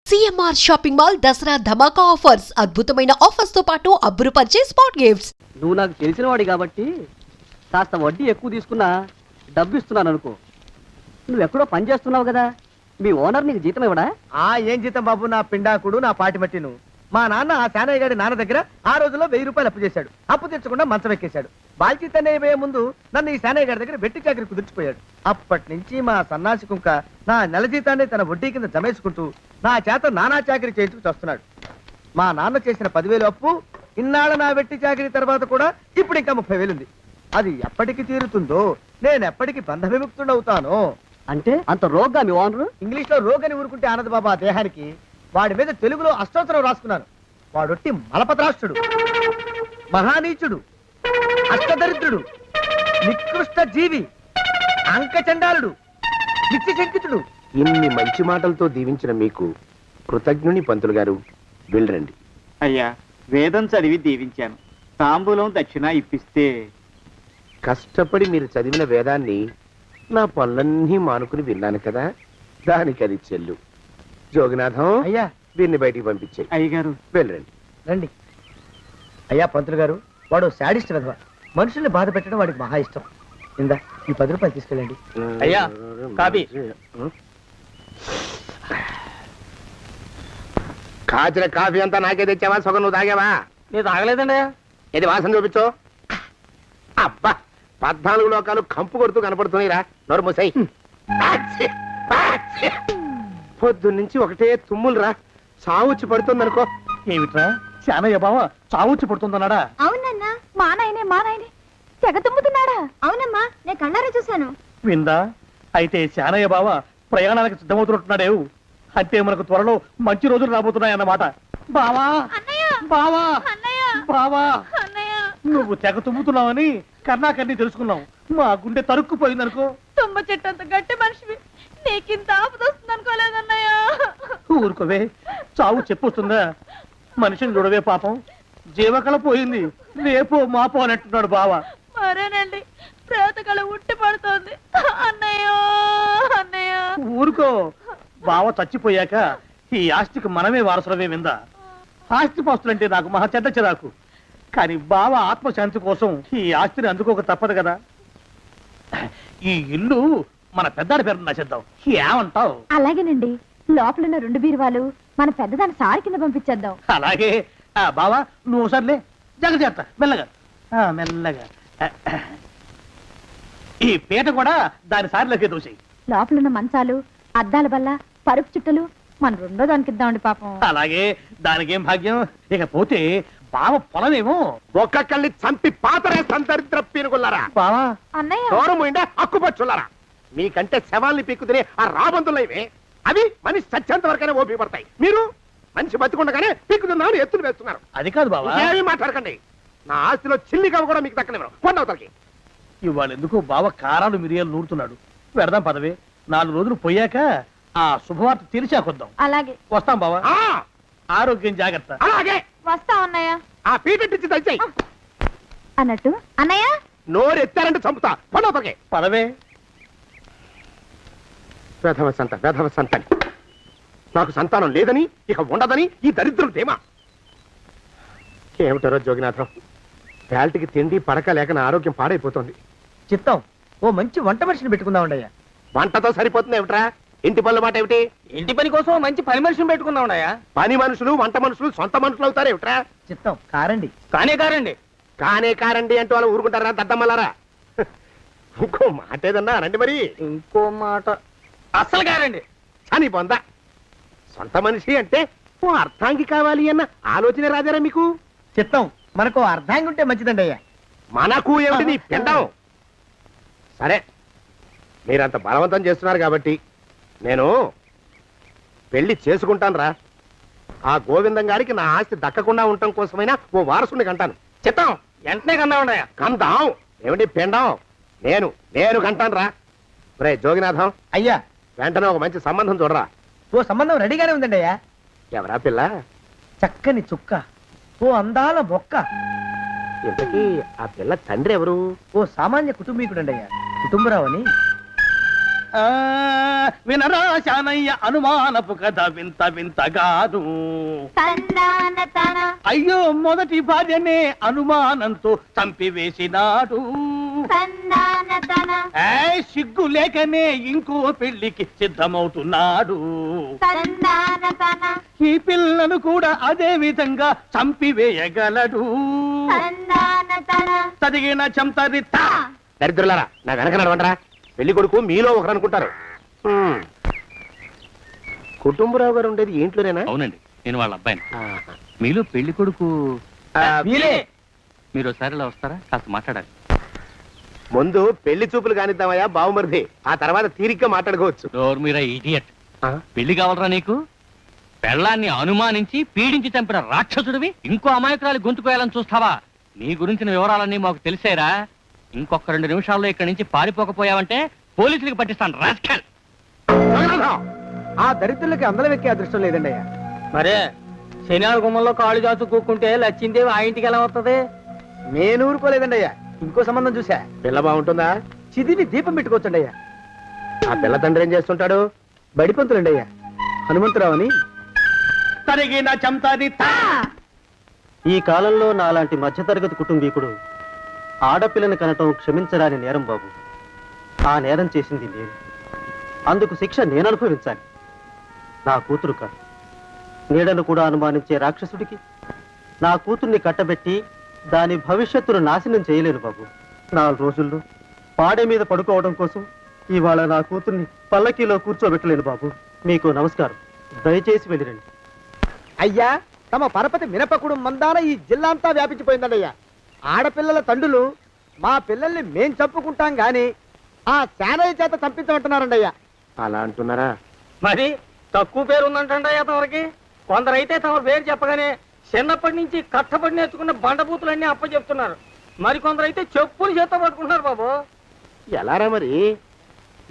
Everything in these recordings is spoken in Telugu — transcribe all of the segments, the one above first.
సిఎంఆర్ షాపింగ్ మాల్ దసరా ధమాకా ఆఫర్స్ అద్భుతమైన ఆఫర్స్ తో పాటు అబ్బురుపరిచే స్పాట్ గిఫ్ట్స్. నువ్వు నాకు తెలిసిన వాడి కాబట్టి కాస్త వడ్డీ ఎక్కువ తీసుకున్నా డబ్బు ఇస్తున్నాను అనుకో. నువ్వు ఎక్కడో పని చేస్తున్నావు కదా, మీ ఓనర్ నీకు జీతం ఇవ్వడా? ఏం జీతం బాబు, నా పిండాకుడు నా పాటి మట్టిను. మా నాన్న ఆ శానయ్య గారి నాన్న దగ్గర ఆ రోజుల్లో 1000 రూపాయలు అప్పు చేశాడు. అప్పు తెచ్చకుండా మంచం ఎక్కేశాడు. బాల్చితనే అయిపోయే ముందు నన్ను ఈ శానయ్య గారి దగ్గర వెట్టి చాకరి కుదిర్చిపోయాడు. అప్పటి నుంచి మా సన్నాసి కుంక నా నెల జీతాన్ని తన వడ్డీ కింద జమేసుకుంటూ నా చేత నానా చాకరీ చేయించుకు వస్తున్నాడు. మా నాన్న చేసిన 10,000 అప్పు ఇన్నాళ్ళ నా వెట్టి చాకరీ తర్వాత కూడా ఇప్పుడు ఇంకా 30,000 ఉంది. అది ఎప్పటికి తీరుతుందో, నేను ఎప్పటికి బంధ విముక్తుడవుతానో. అంటే అంత రోగ్గా మీ ఓనరు? ఇంగ్లీష్ లో రోగని ఊరుకుంటే ఆనంద్ బాబా దేహానికి, వాడి మీద తెలుగులో అష్టోత్తరం రాసుకున్నాను. వాడొట్టి మలపత్రాష్ట్రుడు, మహానీచుడు, అష్టదరిద్రుడు, నికృష్ట జీవి, అంకచండాలుడు, నిత్య శంకితుడు. ఇన్ని మంచి మాటలతో దీవించిన మీకు కృతజ్ఞుని పంతులు గారు. వెళ్ళరండి. అయ్యా, వేదం చదివి దీవించాను. తాంబూలం దక్షిణ ఇప్పిస్తే. కష్టపడి మీరు చదివిన వేదాన్ని నా పనులన్నీ మానుకుని విన్నాను కదా, దానికి అది చెల్లు. జోగినాథం, అయ్యా వీరిని బయటికి పంపించే. అయ్యగారు వెళ్ళరండి. రండి. అయ్యా పంతులు గారు, వాడు శాడిస్ట్ విధవ. మనుషుల్ని బాధ పెట్టడం వాడికి మహా ఇష్టం. ఇందా ఈ 10 రూపాయలు తీసుకెళ్ళండి. అయ్యా, కాపీ. కాచిన కాఫీ అంతా నాకే తెచ్చావా? సగం నువ్వు తాగావా? నేను తాగలేదండి. ఇది వాసన చూపించు. అబ్బా, 14 లోకాలు కంపు కొడుతూ కనపడుతున్నాయిరా. నోరు మూసాయి. పొద్దున్నుంచి ఒకటే తుమ్ములురా. సావుచ్చి పడుతుందనుకో. ఏమిట్రా శానయ్య బావ చావుచ్చి పడుతుందన్నాడా? అవునన్నా, మా నాయనే తెగ తుమ్ముతున్నాడా? అవునమ్మా, నేను కళ్ళారా చూశాను. విందా? అయితే శానయ్య బావ ప్రయాణానికి సిద్ధమవుతున్నట్టున్నాడేవు. అంటే మనకు త్వరలో మంచి రోజులు రాబోతున్నాయన్నమాట. బావా బావా బావా, నువ్వు తెగ తుమ్ముతున్నావని కర్ణాకర్ణి తెలుసుకున్నావు. మా గుండె తరుక్కుపోయిందనుకో. తుమ్మ చెట్టు అంత గట్టి మనిషివి, నీకింత ఆపదొస్తుంది అనుకోలేదన్నయ్య. ఊరుకోవే, చావు చెప్పొస్తుందా? మనిషిని చూడవే పాపం, జీవకళ పోయింది. రేపో మాపో అని అంటున్నాడు బావ. మరేనండి, ప్రేతకళ ఉట్టి పడుతోంది అన్నయ్య. ఊరుకో, బావ చచ్చిపోయాక ఈ ఆస్తికి మనమే వారసులమే. విందా? ఆస్తి పాస్తులంటే నాకు మహా చెడ్డ చిరాకు. కానీ బావ ఆత్మశాంతి కోసం ఈ ఆస్తిని అందుకోక తప్పదు కదా. ఈ ఇల్లు మన పెద్దాడి పేరు నచ్చేద్దాం. ఏమంటావు? అలాగేనండి, లోపలున్న 2 బీరువాలు మన పెద్దదాన్ని సారి కింద పంపించేద్దాం. అలాగే. బావా నువ్వు సర్లే, జాగ్రత్త, మెల్లగా మెల్లగా. ఈ పీట కూడా దాని సారిలోకి దూసేయి. లోపలున్న మంచాలు, అద్దాల బల్ల, పరుపు చుట్టలు మన 2వ దానికి ఇద్దామండి పాపం. అలాగే, దానికేం భాగ్యం. ఇకపోతే బావ పొలమేమో ఒక్కొక్కళ్ళని చంపి పాతరేస్తాను దరిద్ర పీనుకున్నారా. బావా. అన్నయ్య, దూరం పోయిందా అక్కుపచ్చులారా. మీకంటే శవాల్ని పీక్కుతినే ఆ రాబందులు ఇవే. అవి మనిషి చచ్చేంత వరకనే ఓపి పడతాయి. మీరు మనిషి బతికుండగానే పీక్కుతున్నామని ఎత్తులు వేస్తున్నారు. అది కాదు బావా. ఏమీ మాట్లాడకండి. నా ఆస్తిలో చిల్లి కవ్వ కూడా మీకు దక్కనివ్వరు. కొండవతలకి. ఇవాళ ఎందుకో బావ కారాలు మిరియాలు నూరుతున్నాడు. పెడదాం పదవే. 4 రోజులు పోయాక ఆ శుభవార్త తెలిసాకొద్దాం. అలాగే వస్తాం బావా. ఆ, ఆరోగ్యం జాగ్రత్త. అలాగే. వస్తా అన్నయ్య. ఆ పీటెట్టించి దయచేయి. అన్నట్టు అన్నయ్య, నోరు ఎత్తారంటే చంపుతా. కొండవతలకి. పదవే. వేధవ సంతానం. నాకు సంతానం లేదని, ఇక ఉండదని ఈ దరిద్రులు ధీమా. ఏమిటారో జోగినాథం, వేల్టికి తిండి పడక లేక నా ఆరోగ్యం పాడైపోతుంది. చిత్తం, ఓ మంచి వంట మనిషిని పెట్టుకుందామండయ్యా. వంటతో సరిపోతుంది ఏమిట్రా? ఇంటి పనుల మాట ఏమిటి? ఇంటి పని కోసం మంచి పని మనిషిని పెట్టుకున్నావున్నాయా? పని మనుషులు వంట మనుషులు సొంత మనుషులు అవుతారు ఏమిట్రా? చిత్తం కారండి. కారండి. కారండి అంటూ వాళ్ళు ఊరుకుంటారా దద్దమ్మలారా? ఇంకో మాట ఏదన్నా రండి మరి. ఇంకో మాట అస్సలు కారండి. అని పొందా. సొంత మనిషి అంటే ఓ అర్థాంగి కావాలి అన్న ఆలోచన రాజారా మీకు? చిత్తం, మనకు అర్ధాంగి ఉంటే మంచిదండి అయ్యా. మనకు ఏమిటి నీ పిండం? సరే, మీరంత బలవంతం చేస్తున్నారు కాబట్టి నేను పెళ్లి చేసుకుంటాను రా. ఆ గోవిందం గారికి నా ఆస్తి దక్కకుండా ఉండటం కోసమైనా ఓ వారసుని కంటాను. చిత్తం, వెంటనే కన్నా ఉన్నాయా? కందాం ఏమిటి పిండం? నేను కంటాను రా. రే జోగినాథం, అయ్యా వెంటనే ఒక మంచి సంబంధం చూడరా. ఓ సంబంధం రెడీగానే ఉందండి అయ్యా. ఎవరా పిల్ల? చక్కని చుక్క, ఓ అందాల మొక్క. ఇంతకీ ఆ పిల్ల తండ్రి ఎవరు? ఓ సామాన్య కుటుంబీకుడండి అయ్యా, కుటుంబరావు అని. వినరా శానయ్య అనుమానపు కథ వింత వింతగాదు. అయ్యో మొదటి భార్యనే అనుమానంతో చంపివేసినాడు. సిగ్గు లేకనే ఇంకో పెళ్లికి సిద్ధమవుతున్నాడు. ఈ పిల్లను కూడా అదే విధంగా చంపివేయగలడు. చదివిన చంతరిత. దరిద్రులారా నా వెనక నడవండరా. పెళ్లి కొడుకు మీలో ఒకరు అనుకుంటారు. కుటుంబరావు గారు ఉండేది ఏంట్లోనేనా? అవునండి, నేను వాళ్ళ అబ్బాయిని. మీలో పెళ్లి కొడుకు మీరు ఒకసారి ఇలా వస్తారా? కాస్త మాట్లాడాలి. ముందు పెళ్లి చూపులు కానిద్దామయ్యా బావుమరిది, ఆ తర్వాత తీరిగ్గా మాట్లాడుకోవచ్చు. డోర్ మీరా ఇడియట్. పెళ్లి కావాలరా నీకు? పెళ్ళాన్ని అనుమానించి పీడించి చంపిన రాక్షసుడివి ఇంకో అమాయకురాలు గొంతుకోయాలని చూస్తావా? నీ గురించిన వివరాలన్నీ మాకు తెలిసేరా. ఇంకొక 2 నిమిషాల్లో ఇక్కడి నుంచి పారిపోకపోయావంటే పోలీసులకు పట్టిస్తాను. రాస్కల్. ఆ దరిద్రులకి అందరం ఎక్కే అదృష్టం లేదండి అయ్యా. మరే శనివారం గుమ్మంలో కాళ్ళు చాచు కూకుంటే లచ్చిందేవి ఆ ఇంటికి ఎలా వస్తుంది? నేను ఊరుకోలేదండి అయ్యా. ఇంకో సంబంధం చూసా. పిల్ల బాగుంటుందా? చిదివి దీపం పెట్టుకోవచ్చండి అయ్యా. ఆ పిల్ల తండ్రి ఏం చేస్తుంటాడు? బడిపంతులండి అయ్యా. హనుమంతరావు అని. తరిగిన చంతరిత. ఈ కాలంలో నాలాంటి మధ్యతరగతి కుటుంబీకుడు ఆడపిల్లని కనటం క్షమించరాని నేరం బాబు. ఆ నేరం చేసింది నేను. అందుకు శిక్ష నేను అనుభవించాలి. నా కూతురు కాదు. నీడను కూడా అనుమానించే రాక్షసుడికి నా కూతుర్ని కట్టబెట్టి దాని భవిష్యత్తును నాశనం చేయలేను బాబు. 4 రోజుల్లో పాడే మీద పడుకోవడం కోసం ఇవాళ నా కూతుర్ని పల్లకీలో కూర్చోబెట్టలేను బాబు. మీకు నమస్కారం. దయచేసి వెళ్ళిరండి. అయ్యా, తమ పరపతి మినపకుడు మందాన ఈ జిల్లా అంతా వ్యాపించిపోయిందండి అయ్యా. ఆడపిల్లల తండ్రులు మా పిల్లల్ని మేం చంపుకుంటాం గాని ఆ శానయ్య చేత చంపించమంటున్నారండి అయ్యా. అలా అంటున్నారా? మరి తక్కువ పేరు ఉందంటే తమరికి. కొందరైతే తమ పేరు చెప్పగానే చిన్నప్పటి నుంచి కట్టబడి నేర్చుకున్న బండబూతులన్నీ అప్పచెప్తున్నారు. మరి కొందరైతే చెప్పులు చేత పట్టుకుంటున్నారు బాబు. ఎలారా మరి?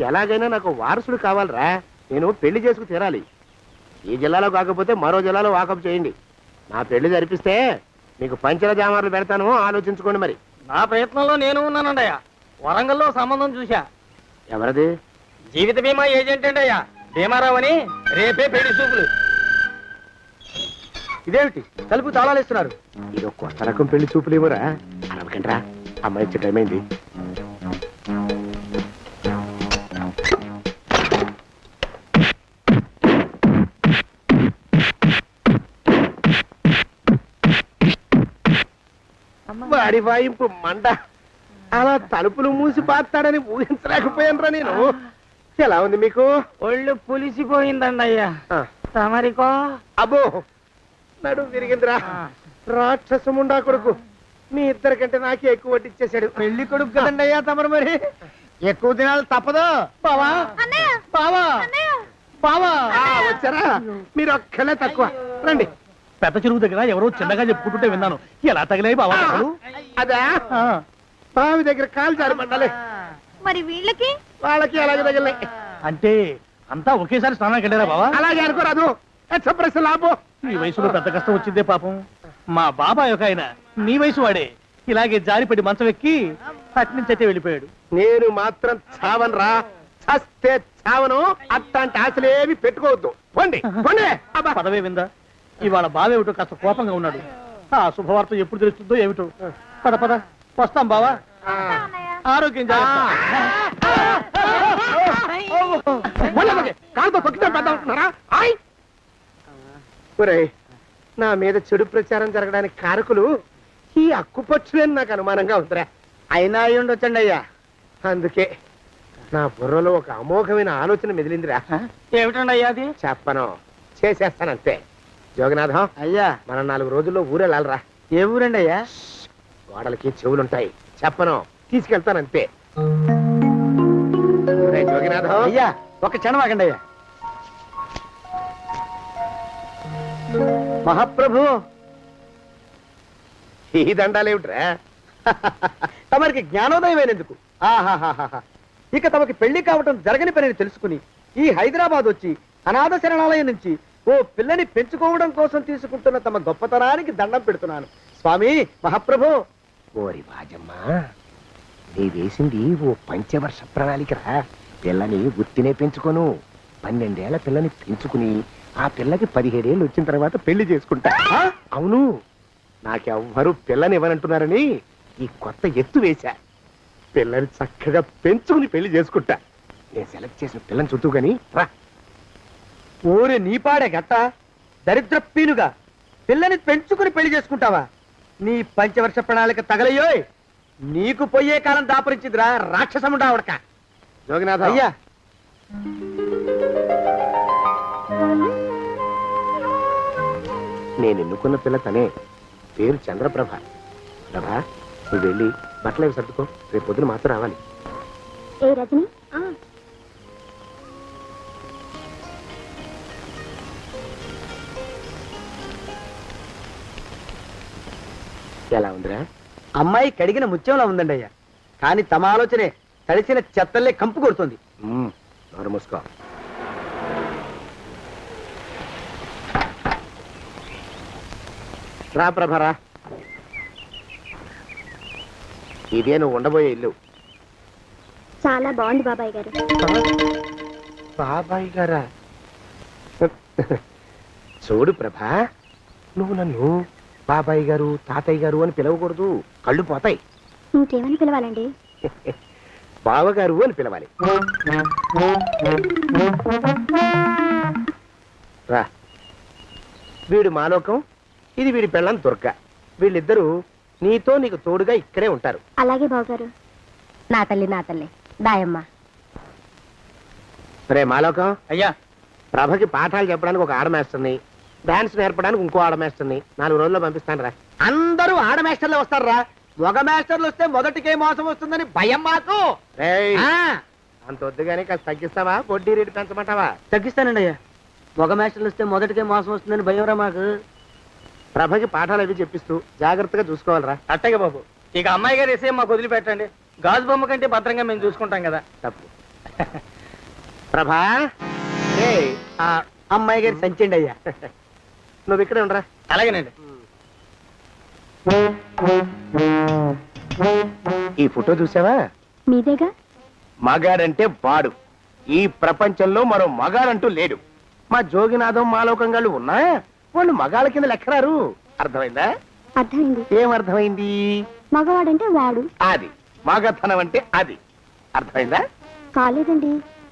ఎలాగైనా నాకు వారసుడు కావాలరా. నేను పెళ్లి చేసుకు తీరాలి. ఈ జిల్లాలో కాకపోతే మరో జిల్లాలో వాకప్ చేయండి. నా పెళ్లి జరిపిస్తే మీకు పంచల జామార్లు పెడతాను, ఆలోచించుకోండి. మరి నా ప్రయత్నంలో నేను ఉన్నానండయ్యా. వరంగల్లో సంబంధం చూశా. ఎవరది? జీవిత బీమా ఏజెంట్ అండి అయ్యా, భీమారావు అని. రేపే పెళ్లి చూపులు. ఇదేమిటి తలుపు తాళాలు ఇస్తున్నారు? ఇది కొత్త రకం పెళ్లి చూపులు ఇవ్వరా? అరవకండ్రా, అమ్మాయి ఇచ్చే టైం అయింది. వాడి వాయింపు మండ. అలా తలుపులు మూసి పాతాడని ఊహించలేకపోయానురా నేను. ఎలా ఉంది మీకు? ఒళ్ళు పులిసిపోయిందండి అయ్యా. తమరికో? అబ్బో, నడు విరిగిందిరా. రాక్షసముండా కొడుకు మీ ఇద్దరికంటే నాకే ఎక్కువ వడ్డిచ్చేశాడు. పెళ్లి కొడుకు కదండి అయ్యా తమరు. మరి ఎక్కువ దినాలు తప్పదు. బావా బావా బావా. వచ్చారా? మీరు ఒక్కలే తక్కువ. రండి. పెద్ద చెరువు దగ్గర ఎవరో చిన్నగా చెప్పుకుంటుంటే విన్నాను. ఎలా తగిలాయి బావా దెబ్బలు? అదే బావి దగ్గర కాలు జారి మండాలి. మరి వీళ్ళకి? వాళ్ళకి అలాగే తగిలినాయి. అంటే అంతా ఒకేసారి స్నానానికి వెళ్ళారా బావా? అలాగే అనుకోరాదు. ప్రశ్న లాభం. ఈ వయసులో పెద్ద కష్టం వచ్చిందే పాపం. మా బాబాయ్ ఒక ఆయన నీ వయసు వాడే ఇలాగే జారిపడి మంచం ఎక్కి అట్నుంచి అయితే వెళ్ళిపోయాడు. నేను మాత్రం చావనరా. చస్తే చావను. అట్లాంటి ఆశలేవి పెట్టుకోవద్దు. పోండి పోండి. అబ్బా, పదవే విందా. ఇవాళ బావేమిటో కాస్త కోపంగా ఉన్నాడు. ఆ శుభవార్త ఎప్పుడు తెలుస్తుందో ఏమిటో. పద పద వస్తాం బావా. ఆరోగ్యం జాగ్రత్త. కాలుతో తొక్కితే పెద్ద ఉంటున్నారా? ఒరేయ్, నా మీద చెడు ప్రచారం జరగడానికి కారకులు ఈ అక్కుపచ్చులేని నాకు అనుమానంగా ఉందిరా. అయినా అయి ఉండొచ్చండి అయ్యా. అందుకే నా బుర్రలో ఒక అమోఘమైన ఆలోచన మెదిలిందిరా. ఏమిటండి అయ్యా అది? చెప్పను, చేసేస్తానంతే. జోగనాథం అయ్యా, మనం 4 రోజుల్లో ఊరెళ్ళాలరా. ఏ ఊరండి అయ్యా? గోడలకి చెవులుంటాయి. చెప్పను, తీసుకెళ్తానంతే. జోగినాథం అయ్యా, ఒక క్షణం ఆగండి అయ్యా. మహాప్రభు, ఈ దండాలేమిట్రా? తమరికి జ్ఞానోదయమైనందుకు ఆహాహాహా. ఇక తమకి పెళ్లి కావటం జరగని పనిని తెలుసుకుని ఈ హైదరాబాద్ వచ్చి అనాథ శరణాలయం నుంచి ఓ పిల్లని పెంచుకోవడం కోసం తీసుకుంటున్న తమ గొప్పతనానికి దండం పెడుతున్నాను. స్వామి మహాప్రభు. ఓరి బాజమ్మ, నీ వేసింది ఓ పంచవర్ష ప్రణాళికరా. పిల్లని గుర్తినే పెంచుకోను. 12 ఏళ్ల పిల్లని పెంచుకుని ఆ పిల్లకి 17 ఏళ్ళు వచ్చిన తర్వాత పెళ్లి చేసుకుంటా. అవును, నాకెవ్వరూ పిల్లని ఇవ్వనంటున్నారని ఈ కొత్త ఎత్తు వేశా. పిల్లని చక్కగా పెంచుకుని పెళ్లి చేసుకుంటా. నేను సెలెక్ట్ చేసిన పిల్లని చుట్టూ గాని రా. ఓరే నీపాడే గట్ట దరిద్ర పీనుగా పిల్లని పెంచుకుని పెళ్లి చేసుకుంటావా? నీ పంచవర్ష ప్రణాళిక తగలయ్యోయ్. నీకు పోయే కాలం దాపరించిందిరా రాక్షసముడా ఉడక. జోగినాథ అయ్యా నేను ఎన్నుకున్న పిల్ల తనే. పేరు చంద్రప్రభ. ప్రభ, నువ్వు వెళ్ళి బట్టలు అవి సర్దుకో. రేపు పొద్దున మాత్రం రావాలి. ఏ రజని ఎలా ఉందిరా? అమ్మాయి కడిగిన ముత్యంలా ఉందండి అయ్యా. కానీ తమ ఆలోచనే తడిసిన చెత్తల్లే కంపు కొడుతుంది. నోరు మూసుకో. రా ప్రభరా, ఇదే నువ్వు ఉండబోయే ఇల్లు. చాలా బాగుంది బాబాయ్ గారు. బాబాయ్ గారా? చూడు ప్రభా, నువ్వు నన్ను బాబాయ్ గారు తాతయ్య గారు అని పిలవకూడదు, కళ్ళు పోతాయి. ఇంకేమని పిలవాలండి? బావగారు అని పిలవాలి. రా, వీడు మాలోకం, ఇది వీడి పెళ్ళం దుర్గ. వీళ్ళిద్దరూ నీతో నీకు తోడుగా ఇక్కడే ఉంటారు. అలాగే బావగారు. నా తల్లి దాయమ్మ. రే మాలోకం, అయ్యా ప్రభకి పాఠాలు చెప్పడానికి ఒక ఆడమేస్తుంది, డాన్స్ నేర్పడానికి ఇంకో ఆడమేస్తుంది. 4 రోజుల్లో పంపిస్తాను రా. అందరూ ఆడ మాస్టర్లు వస్తారా? మగ మాస్టర్లు వస్తే మొదటికే మోసం వస్తుందని భయం మాకు. రేయ్, ఆ, అంత వద్దుగానే కాస్త తగ్గిస్తావా? వడ్డీ రేటు పెంచమంటావా? తగ్గిస్తానండి అయ్యా. మగ మాస్టర్లు వస్తే మొదటికే మోసం వస్తుందని భయంరా మాకు. ప్రభకి పాఠాలు అవి చెప్పిస్తూ జాగ్రత్తగా చూసుకోవాలరా. అట్టగే బాబు, ఇక అమ్మాయి గారు వేసే మాకు వదిలిపెట్టండి. గాజు బొమ్మ కంటే భద్రంగా మేము చూసుకుంటాం కదా. తప్పు. ప్రభా, రేయ్, ఆ అమ్మాయి గారి సంచండి అయ్యా. నువ్వు ఇక్కడే ఉండరా. అలాగేనండి. ఈ ఫోటో చూసావా? మీదేగా. మగాడంటే వాడు. ఈ ప్రపంచంలో మరో మగాడంటూ లేడు. మా జోగినాథం మాలోకం గాళ్ళు ఉన్నా వాళ్ళు మగాళ్ళ కింద లెక్కరారు. అర్థమైందా? అర్థమైంది. ఏం అర్థమైంది? మగవాడంటే వాడు. అది మగతనం అంటే అది. అర్థమైందా? కాలేదండి.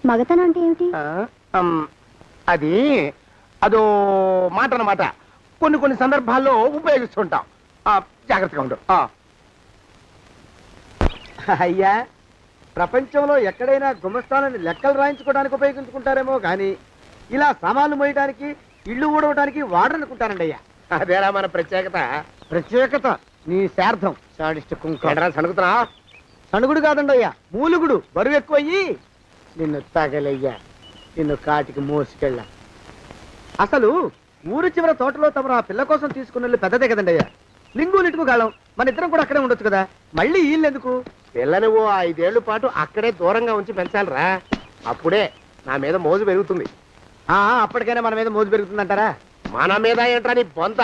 మగతనం అంటే ఏమిటి? అది అదో మాట అన్నమాట. కొన్ని సందర్భాల్లో ఉపయోగిస్తుంటాం. జాగ్రత్తగా ఉండు. అయ్యా, ప్రపంచంలో ఎక్కడైనా గుమస్థానాన్ని లెక్కలు రాయించుకోవడానికి ఉపయోగించుకుంటారేమో కానీ ఇలా సామాన్లు మోయడానికి, ఇల్లు ఊడవడానికి వాడరనుకుంటానండి అయ్యా. అదేరా మన ప్రత్యేకత. ప్రత్యేకత నీ శార్థం సాడిస్ట్ కుంక. ఎడరా సణుకుతున్నా? సణుగుడు కాదండి అయ్యా, మూలుగుడు. బరువు ఎక్కువయ్యి నిన్ను తగలయ్యా, నిన్ను కాటికి మోసుకెళ్ళ. అసలు ఊరు చివర తోటలో తమరు ఆ పిల్ల కోసం తీసుకున్న పెద్దదే కదండి అయ్యా. లింగు లిటుకు గాలం, మన ఇద్దరం కూడా అక్కడే ఉండొచ్చు కదా. మళ్ళీ వీళ్ళు ఎందుకు? పిల్లని ఓ 5 ఏళ్ల పాటు అక్కడే దూరంగా ఉంచి పెంచాలిరా. అప్పుడే నా మీద మోజు పెరుగుతుంది. అప్పటికైనా మన మీద మోజు పెరుగుతుందంటారా? మన మీద ఏంట్రా నీ బొంత?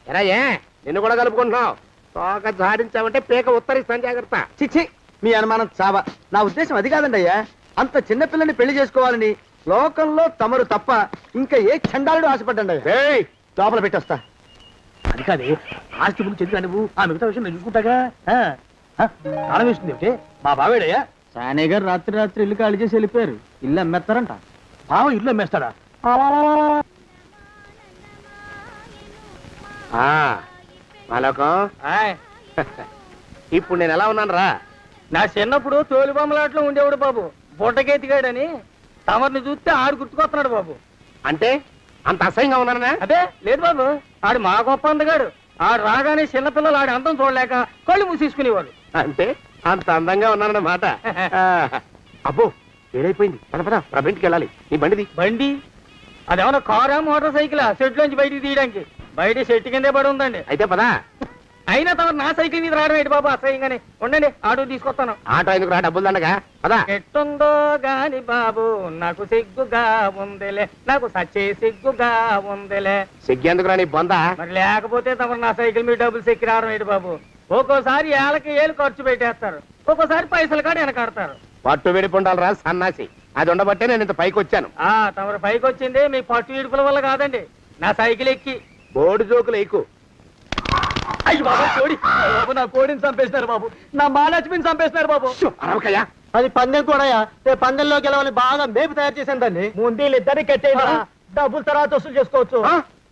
ఎరా, ఏ నిన్ను కూడా కలుపుకుంటున్నావు? తోక జాడించావంటే పీక ఉత్తరిస్తాను, జాగ్రత్త. చిచ్చి, మీ అనుమానం చావా. నా ఉద్దేశం అది కాదండి అయ్యా. అంత చిన్న పిల్లని పెళ్లి చేసుకోవాలని లోకంలో తమరు తప్ప ఇంకా ఏ చండాలుడు ఆశపడ్డండి అయ్యా. ఏయ్, లోపల పెట్టొస్తా. అది కాదే, ఆస్తి ముందు చెందుగా నువ్వు ఆ మిగతా విషయం నేను చూసుకుంటాగా. తాళం వేస్తుంది ఏమిటి? మా బావేడయ్యా. సానే గారు రాత్రి ఇల్లు ఖాళీ చేసి వెళ్ళిపోయారు. ఇల్లు అమ్మేస్తారంట. బావ ఇల్లు అమ్మేస్తాడా? మాలోకం, ఇప్పుడు నేను ఎలా ఉన్నాను రా? నా చిన్నప్పుడు తోలు బొమ్మలాట్లో ఉండేవాడు బాబు, బుట్టకెత్తిగాడని. తమరిని చూస్తే ఆడు గుర్తుకొస్తున్నాడు బాబు. అంటే అంత అసహ్యంగా ఉన్నానా? అదే లేదు బాబు, ఆడు మా గొప్ప అందగాడు. ఆడు రాగానే చిన్నపిల్లలు ఆడి అందం చూడలేక కళ్ళు మూసేసుకునేవాడు. అంటే అంత అందంగా ఉన్నానన్నమాట. అబ్బో, ఏడైపోయింది. పద ప్రభంటికి వెళ్ళాలి. నీ బండిది. బండి అదేమన్నా కారా మోటార్ సైకిలా షెడ్ లోంచి బయటికి తీయడానికి? బయట షెట్ కిందే పడి ఉందండి. అయితే పదా. అయినా తమరు నా సైకిల్ మీద రావడం ఏంటి బాబు అసహ్యంగానే. ఉండండి, ఆటో తీసుకొస్తాను. ఆటో ఎందుకు రా, డబ్బులు దండగా. పదా. ఎట్టుందో గాని బాబు నాకు సిగ్గుగా ఉందిలే, నాకు సచ్చే సిగ్గుగా ఉందిలే. సిగ్గెందుకు రా నీ బొంద? మరి లేకపోతే తమరు నా సైకిల్ మీద డబ్బులు సెక్కి రావడం ఏంటి బాబు? ఒక్కోసారి ఏళ్ళకి ఏళ్ళు ఖర్చు పెట్టేస్తారు, ఒక్కోసారి పైసలు కాడ వెనకాడతారు. పట్టు విడిపుండాలరా సన్నాసి. అది ఉండబట్టే నేను ఇంత పైకి వచ్చాను. తమరు పైకి వచ్చింది మీ పట్టు ఇడుపుల వల్ల కాదండి, నా సైకిల్ ఎక్కి. బోర్డు జోకులు ఎక్కువ. అయ్యి బాబు కోడి, బాబు నా కోడిని చంపేసినారు బాబు, నా మహాలక్ష్మిని చంపేసినారు బాబు. అరవకయ్యా. అది పందెం కూడా రేపు పందెంలో గెలవాలని బాగా మేపు తయారు చేశాను దాన్ని. ముందు వీళ్ళిద్దరిని కట్టేయరా, డబ్బులు తర్వాత వసూలు చేసుకోవచ్చు.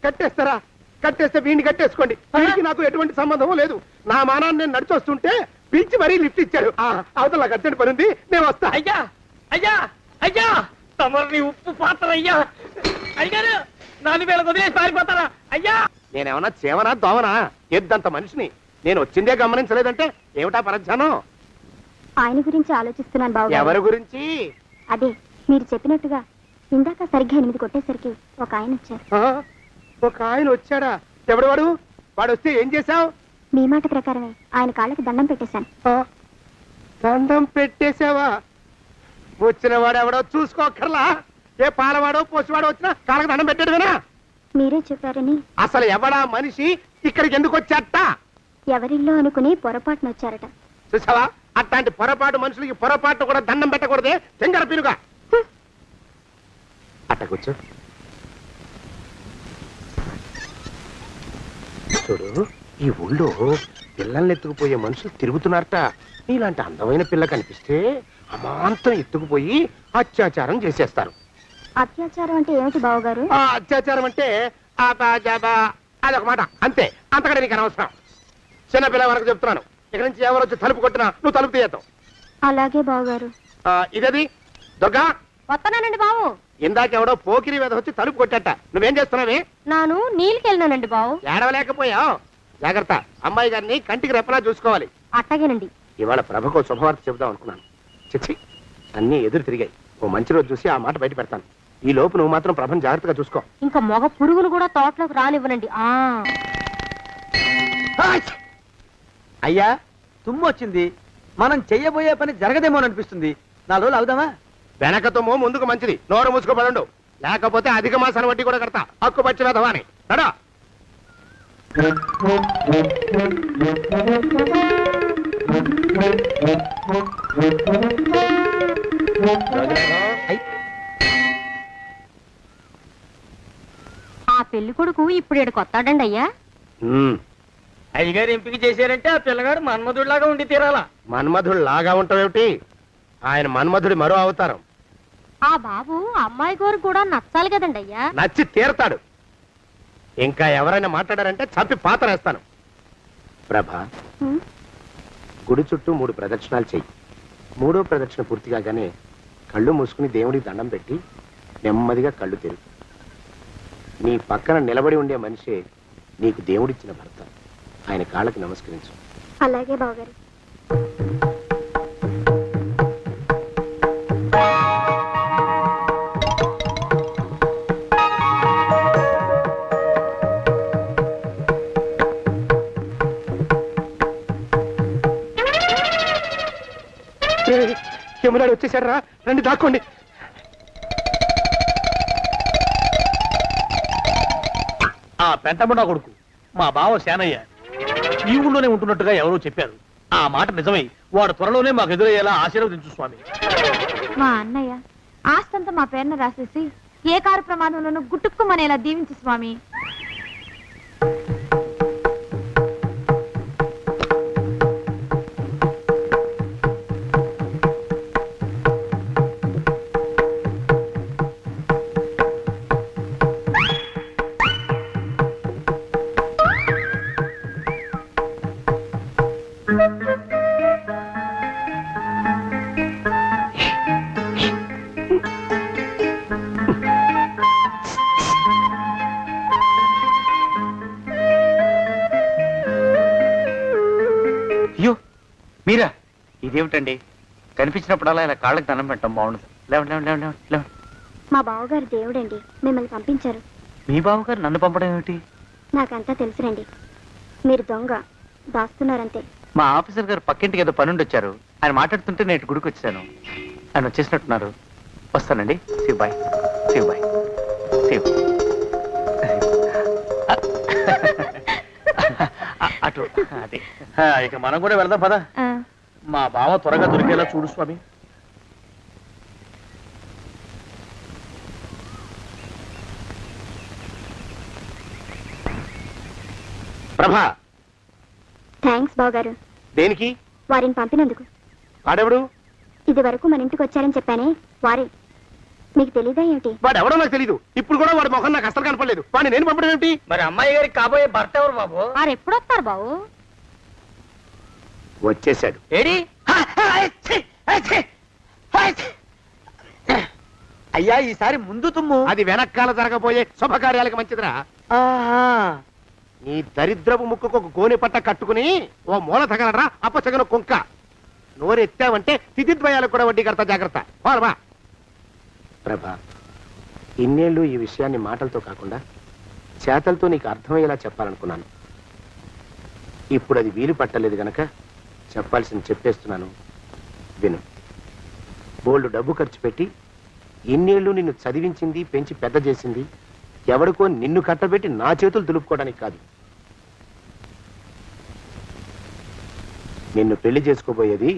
కట్టేస్తారా? కట్టేస్తే వీడిని కట్టేసుకోండి. వీడికి నాకు ఎటువంటి సంబంధం లేదు. నా మానాన్ని నేను నడిచొస్తుంటే పిలిచి మరీ లిఫ్ట్ ఇచ్చాడు. అవతల నాకు అర్జెంట్ పని ఉంది, నేను వస్తా. అయ్యా అయ్యా అయ్యా, తమరిని ఉప్పు పాత్ర అయ్యా. అయ్యారు నన్ను వీళ్ళకి వదిలేసి పారిపోతారా అయ్యా? నేనేమన్నా చేవనా దోవనా? ఎద్దంత మనిషిని. నేను వచ్చిందే గమనించలేదంటే ఏమిటా పరధ్యానం? ఆయన గురించి ఆలోచిస్తున్నాను బాబు. ఎవరి గురించి? అదే మీరు చెప్పినట్టుగా ఇందాక సరిగ్గా 8 కొట్టేసరికి ఒక ఆయన వచ్చారు. ఒక ఆయన వచ్చాడా? ఎవడు వాడు? వాడు వస్తే ఏం చేశావు? మీ మాట ప్రకారమే ఆయన కాళ్ళకి దండం పెట్టేశాను. దండం పెట్టేశావా? వచ్చిన వాడు ఎవడో చూసుకోకర్లా. ఏ పాలవాడో పోసివాడో వచ్చినా కాళ్ళకి దండం పెట్టేడువేనా? మీరే చెప్పారని అసలు ఎవడా మనిషి ఇక్కడికి ఎందుకు వచ్చాట? ఎవరిల్లో అనుకుని పొరపాటున వచ్చారట. చూసావా, అట్లాంటి పొరపాటు మనుషులకి పొరపాటు కూడా దండం పెట్టకూడదే. తెంగర పిలుగా అట్ట కూర్చో. చూడు, ఈ ఊళ్ళో పిల్లల్ని ఎత్తుకుపోయే మనుషులు తిరుగుతున్నారట. నీలాంటి అందమైన పిల్ల కనిపిస్తే అమాంతం ఎత్తుకుపోయి అత్యాచారం చేసేస్తారు. అత్యాచారం అంటే ఏమిటి బావగారు? ఆ అత్యాచారం అంటే అదొక మాట అంతే. అంతకంటే నీకు అనవసరం. చిన్నపిల్ల వరకు చెప్తున్నాను. ఇక్కడ నుంచి ఎవరు వచ్చి తలుపు కొట్టినా నువ్వు తలుపు తీయతావు. అలాగే బావగారు. ఇదది దుర్గా, వస్తున్నానండి బావు. ఇందాకెవడో పోకిరి మీద వచ్చి తలుపు కొట్టట. నువ్వేం చేస్తున్నావే? నాను నీళ్ళకెళ్ళినానండి బావు. ఏడవలేకపోయావు. జాగ్రత్త, అమ్మాయి గారిని కంటికి రెప్పలా చూసుకోవాలి. అట్టగేనండి. ఇవాళ ప్రభకు శుభవార్త చెబుదాం అనుకున్నాను. చిచ్చి, అన్నీ ఎదురు తిరిగాయి. ఓ మంచి రోజు చూసి ఆ మాట బయట పెడతాను. ఈ లోపు నువ్వు మాత్రం ప్రభను జాగ్రత్తగా చూసుకో. ఇంకా మగ పురుగును కూడా తోటలోకి రానివ్వనండి. అయ్యా తుమ్ము వచ్చింది, మనం చెయ్యబోయే పని జరగదేమో అనిపిస్తుంది. 4 రోజులు అవుదామా? వెనకతోమో ముందుకు మంచిది. నోరు మూసుకోబడండు, లేకపోతే అధిక మాసాల వడ్డీ కూడా కడతా. హక్కు పచ్చి వెధవా అని నడా. ఆ పెళ్లి కొడుకు ఇప్పుడు ఇక్కడికి వస్తాడండి అయ్యా. అయ్యగారు ఎంపిక చేశారంటే ఆ పిల్లగాడు మన్మధుడిలాగా ఉండి తీరాలా. మన్మధుడు లాగా ఉంటావేమిటి? ఆయన మన్మధుడి మరో అవతారం. ఆ బాబు అమ్మాయి గారు కూడా నచ్చాలి కదండి అయ్యా. నచ్చి తీరతాడు. ఇంకా ఎవరైనా మాట్లాడారంటే చంపి పాతరేస్తాను. ప్రభా, గుడి చుట్టూ 3 ప్రదక్షిణాలు చెయ్యి. 3వ ప్రదక్షిణ పూర్తి కాగానే కళ్ళు మూసుకుని దేవుడికి దండం పెట్టి నెమ్మదిగా కళ్ళు తెరుగు. నీ పక్కన నిలబడి ఉండే మనిషే నీకు దేవుడిచ్చిన భర్త. ఆయన కాళ్ళకి నమస్కరించు. అలాగే బావగారు. యమునాడు వచ్చేసారా? రండి దాక్కోండి. ఆ పెంటముడా కొడుకు మా బావ శానయ్య ఈ ఊళ్ళోనే ఉంటున్నట్టుగా ఎవరో చెప్పారు. ఆ మాట నిజమై వాడు త్వరలోనే మాకు ఎదురయ్యేలా ఆశీర్వదించు స్వామి. మా అన్నయ్య ఆస్తంతా మా పేరున రాసేసి ఏ కారు ప్రమాదంలోనూ గుట్టుక్కుమనేలా దీవించు స్వామి. అయ్యో మీరా? ఇదేమిటండి, కనిపించినప్పుడల్లా ఇలా కాళ్ళకి దండం పెట్టడం బాగుండదు. లేవండి లేవండి లేవండి లేవండి. మా బావగారు దేవుడండి, మిమ్మల్ని పంపించారు. మీ బావగారు నన్ను పంపడం ఏమిటి? నాకంతా తెలుసురండి. మీరు దొంగ దాస్తున్నారంతే. మా ఆఫీసర్ గారు పక్కింటికి ఏదో పనుండి వచ్చారు. ఆయన మాట్లాడుతుంటే నేను గుడికి వచ్చాను. ఆయన వచ్చేసినట్టున్నారు. వస్తానండి. Shiv bye, Shiv bye, Shiv. అటు అదే. ఇక మనం కూడా వెళ్దాం పద. మా బావ త్వరగా దొరికేలా చూడు స్వామి. ప్రభా, థ్యాంక్స్ బావగారు, దేనికి? వారిని పంపినందుకు. వాడెవడు? ఇది వరకు మన ఇంటికి వచ్చారని చెప్పానే, వారే. మీకు తెలీదా ఏమిటి? వాడెవడో నాకు తెలీదు. ఇప్పుడు కూడా వాడి మొహం నాకు అసలు కనపడలేదు. వాడిని నేను పంపడం ఏమిటి? మరి అమ్మాయి గారికి కాబోయే భర్త ఎవరు బాబు? వారు ఎప్పుడు వస్తారు బావు? వచ్చేసాడు. ఏడి? అయ్యా, ఈసారి ముందు తుమ్ము. అది వెనకాల జరగబోయే శుభకార్యాలకు మంచిదిరా. నీ దరిద్రపు ముక్కుకు ఒక గోనె పట్ట కట్టుకుని ఓ మూల తగలరా అప్పచగన కుంక. నోరెత్తావంటే తిథిద్వయాలకు కూడా వడ్డీ కడతా, జాగ్రత్త. పోరమా. ప్రభా, ఇన్నేళ్ళు ఈ విషయాన్ని మాటలతో కాకుండా చేతలతో నీకు అర్థమయ్యేలా చెప్పాలనుకున్నాను. ఇప్పుడు అది వీలు పట్టలేదు గనక చెప్పాల్సింది చెప్పేస్తున్నాను, విను. బోల్డు డబ్బు ఖర్చు పెట్టి ఇన్నేళ్ళు నిన్ను చదివించింది, పెంచి పెద్ద చేసింది ఎవడికో నిన్ను కట్టబెట్టి నా చేతులు దులుపుకోవడానికి కాదు. నిన్ను పెళ్లి చేసుకోబోయేది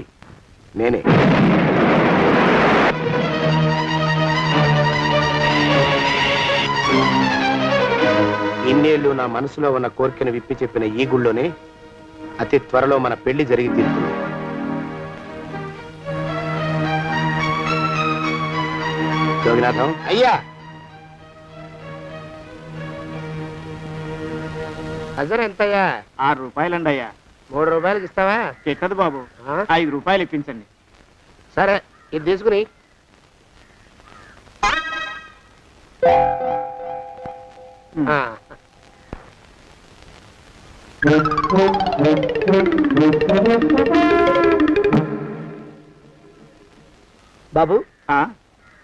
నేనే. ఇన్నేళ్ళు నా మనసులో ఉన్న కోరికను విప్పి చెప్పిన ఈ గుళ్ళోనే అతి త్వరలో మన పెళ్లి జరిగి తీరుతుంది. జోగినాథం అయ్యా, అజర్ ఎంతయ్యా? 6 రూపాయలండి అయ్యా. 3 రూపాయలకి ఇస్తావా? ఎక్కదు బాబు, 5 రూపాయలు ఇప్పించండి. సరే, ఇది తీసుకుని. బాబు, ఆ,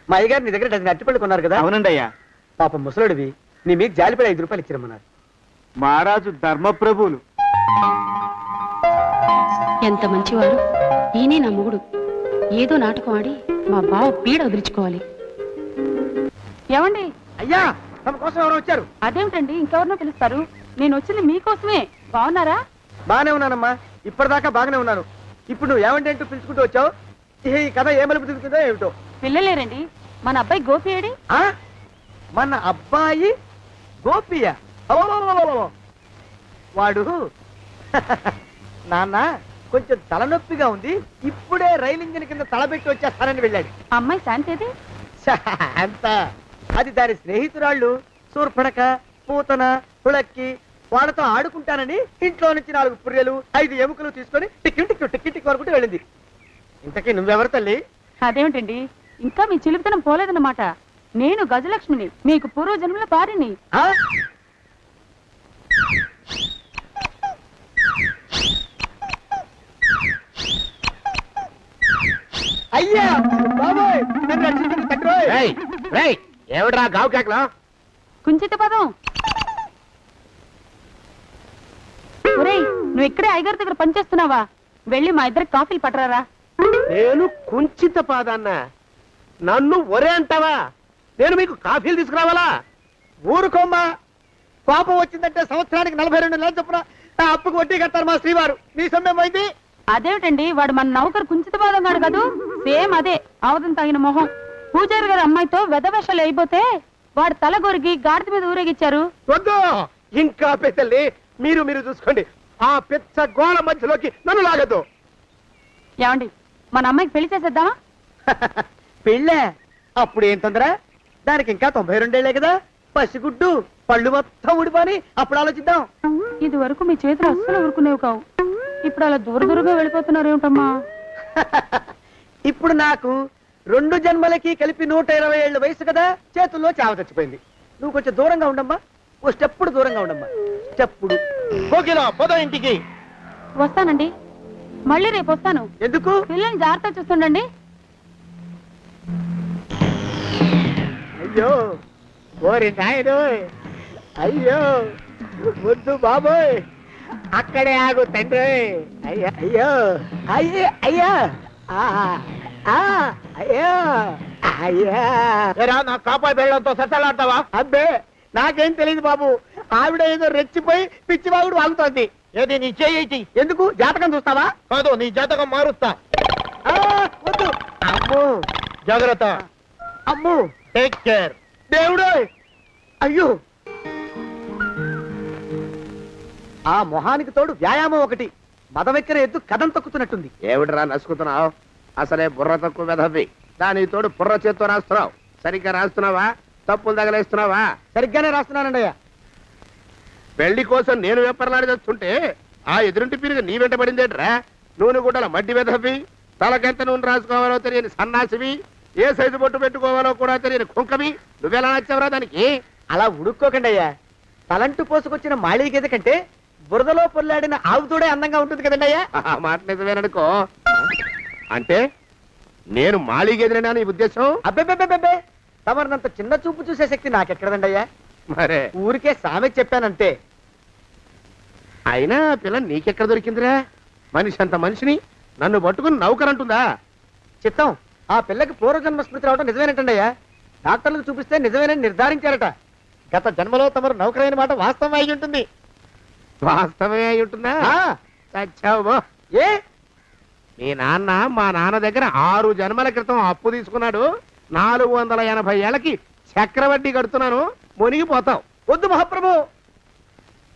మా అయ్యగారు నీ దగ్గర డజన్ అరటిపళ్ళు కొన్నారు కదా? అవునండి అయ్యా. పాపం ముసలుడివి, నీ మీకు జాలిపడి 5 రూపాయలు ఇచ్చిరమ్మన్నారు. మహారాజు ధర్మప్రభువులు. ఎంత మంచివారు. ఈయనే నా మొగుడు. ఏదో నాటకం ఆడి మా బావ పీడ వదిలించుకోవాలి. ఏమండి? అయ్యా, తమ కోసం ఎవరు వచ్చారు? అదేమిటండి, ఇంకెవరినో పిలుస్తారు? నేను వచ్చింది మీకోసమే. బాగున్నారా? బాగానే ఉన్నానమ్మా, ఇప్పటిదాకా బాగానే ఉన్నాను. ఇప్పుడు నువ్వు ఏమంటే అంటూ పిలుచుకుంటూ వచ్చావు. ఈ కథ ఏ మలుపు తిరుగుతుందో ఏమిటో. పిల్లలేరండి. మన అబ్బాయి గోపి ఏడి? ఆ? మన అబ్బాయి గోపియ? అవ్వవ్వవ్వవ్వవ్వ. వాడు నాన్న కొంచెం తలనొప్పిగా ఉంది, ఇప్పుడే రైలు ఇంజిన్ కింద తలబెట్టి వచ్చేస్తానని వెళ్ళాడు. అమ్మాయి శాంతేది? అంత అది దాని స్నేహితురాళ్ళు సూర్పణక, పూతన, హుళక్కి వాళ్ళతో ఆడుకుంటానని ఇంట్లో నుంచి 4 పుర్రెలు 5 ఎముకలు తీసుకొని టిక్కి టిక్కి టిక్కి టిక్కి వరకు వెళ్ళింది. ఇంతకీ నువ్వెవరు తల్లి? అదేమిటండి, ఇంకా మీ చిలుపుతనం పోలేదన్నమాట. నేను గజలక్ష్మిని, మీకు పూర్వజన్మల భార్యని. ఆ? అయ్యా బాబోయ్, నన్ను రక్షించండి తండ్రోయ్. ఏమిట్రా గావు కేకలా? కుంచిత పదం. ఒరేయ్, నువ్వు ఇక్కడే అయ్యగారి దగ్గర పనిచేస్తున్నావా? వెళ్ళి మా ఇద్దరికి కాఫీలు పట్టరారా. నేను కుంచిత పాదాన్న, నన్ను ఒరే అంటావా? నేను మీకు కాఫీలు తీసుకురావాలా? ఊరుకోమ్మా, కోపం వచ్చిందంటే సంవత్సరానికి 42 నెలలు చొప్పున ఆ అప్పుకు వడ్డీ కట్టారు మా శ్రీవారు. నీ సొమ్మేం పోయింది? అదేమిటండి, వాడు మన నౌకరు కుంచిత పాదం గాడు కదూ. సేమ్ అదే, అవధం తగిన మొహం. పూజారి గారి అమ్మాయితో వెధవేషాలు అయిపోతే వాడు తల గొరిగి గాడిద మీద ఊరేగిచ్చారు. వద్దు, ఇంకా పెద్దల్ని మీరు చూసుకోండి. ఆ పెద్ద గోళ మధ్యలోకి నన్ను లాగద్దు. ఏమండి, మన అమ్మాయికి పెళ్లి చేసేద్దామా? పెళ్ళే? అప్పుడు ఏం తొందర? దానికి ఇంకా 92 ఏళ్లే కదా. పసిగుడ్డు పళ్ళు మొత్తం ఊడిపోని అప్పుడు ఆలోచిద్దాం. ఇది వరకు మీ చేతులు అస్సలు ఊరుకునేవి కావు. ఇప్పుడు అలా దూరంగా వెళ్ళిపోతున్నారు ఏమిటమ్మా? ఇప్పుడు నాకు 2 జన్మలకి కలిపి 120 ఏళ్ళ వయసు కదా, చేతుల్లో చావ చచ్చిపోయింది. నువ్వు కొంచెం దూరంగా ఉండమ్మా, ఓ స్టెప్పుడు దూరంగా ఉండమ్మా. స్టెప్పుడు కోకిలా పద ఇంటికి. వస్తానండి, మళ్ళీ రేపు వస్తాను. ఎందుకు? పిల్లల్ని జాగ్రత్త చూస్తుండండి. అయ్యో ఓరి నాయను, అయ్యో వద్దు బాబోయ్, అక్కడే ఆగు తండ్రి. అయ్యో అయ్యో అయ్యో అయ్యో అయ్యో అయ్యా. నా కాపాయి బెళ్ళంతో సత్తలాడతావా? అబ్బే, నాకేం తెలియదు బాబు. ఆవిడ ఏదో రెచ్చిపోయి పిచ్చివాగుడు వాగుతోంది. ఏది నీ చేయి? ఎందుకు? జాతకం చూస్తావా? కాదు, నీ జాతకం మారుస్తా. వద్దు. అమ్మో, జాగ్రత్త. అమ్మో, టేక్ కేర్. దేవుడు. అయ్యో ఆ మొహానికి తోడు వ్యాయామం ఒకటి మదవెక్కిన ఎద్దు కథం తొక్కుతున్నట్టుంది. ఏమిటిరా నసుకుతున్నావు? అసలే బుర్ర తక్కువ వెధవి. దాని తోడు బుర్ర చేత్తో రాస్తున్నావు. సరిగ్గా రాస్తున్నావా? తప్పులు తగలేస్తున్నావా? సరిగ్గానే రాస్తున్నానండి అయ్యా. పెళ్లి కోసం నేను వెప్పర్లాడి చేస్తుంటే ఆ ఎదురింటి పీరుగా నీ వెంట పడిందేట్రా? నూనె గుడ్డల మడ్డి వెధవి, తలకెంత నూనె రాసుకోవాలో తెలియని సన్నాసివి, ఏ సైజు బొట్టు పెట్టుకోవాలో కూడా తెలియని కుంకవి, నువ్వెలా నచ్చావురా దానికి? అలా ఉడుక్కోకండి అయ్యా. తలంటు పోసుకొచ్చిన మాళీ గేదె కంటే బురదలో పొల్లాడిన ఆవుతోడే అందంగా ఉంటుంది కదండి అయ్యా. ఆ మాట నిజమేననుకో. అంటే నేను మాళీగేదినా నీ ఉద్దేశం? అబ్బెబ్బెబ్బెబ్బే, తమరినంత చిన్న చూపు చూసే శక్తి నాకెక్కడదండి అయ్యా. మరే ఊరికే సామె చెప్పానంతే. అయినా ఆ పిల్ల నీకెక్కడ దొరికిందిరా? మనిషి అంత మనిషిని నన్ను పట్టుకుని నౌకరంటుందా? చిత్తం, ఆ పిల్లకి పూర్వజన్మ స్మృతి రావడం నిజమేనటండి అయ్యా. డాక్టర్లకు చూపిస్తే నిజమేనని నిర్ధారించారట. గత జన్మలో తమరు నౌకరైన మాట వాస్తవం అయి ఉంటుంది. వాస్తవమే అయి ఉంటుందా? ఆ, చచ్చావు. ఏ మీ నాన్న మా నాన్న దగ్గర 6 జన్మల క్రితం అప్పు తీసుకున్నాడు. 480 ఏళ్ళకి చక్రవడ్డీ కడుతున్నాను. మునిగిపోతావు. వద్దు మహాప్రభు.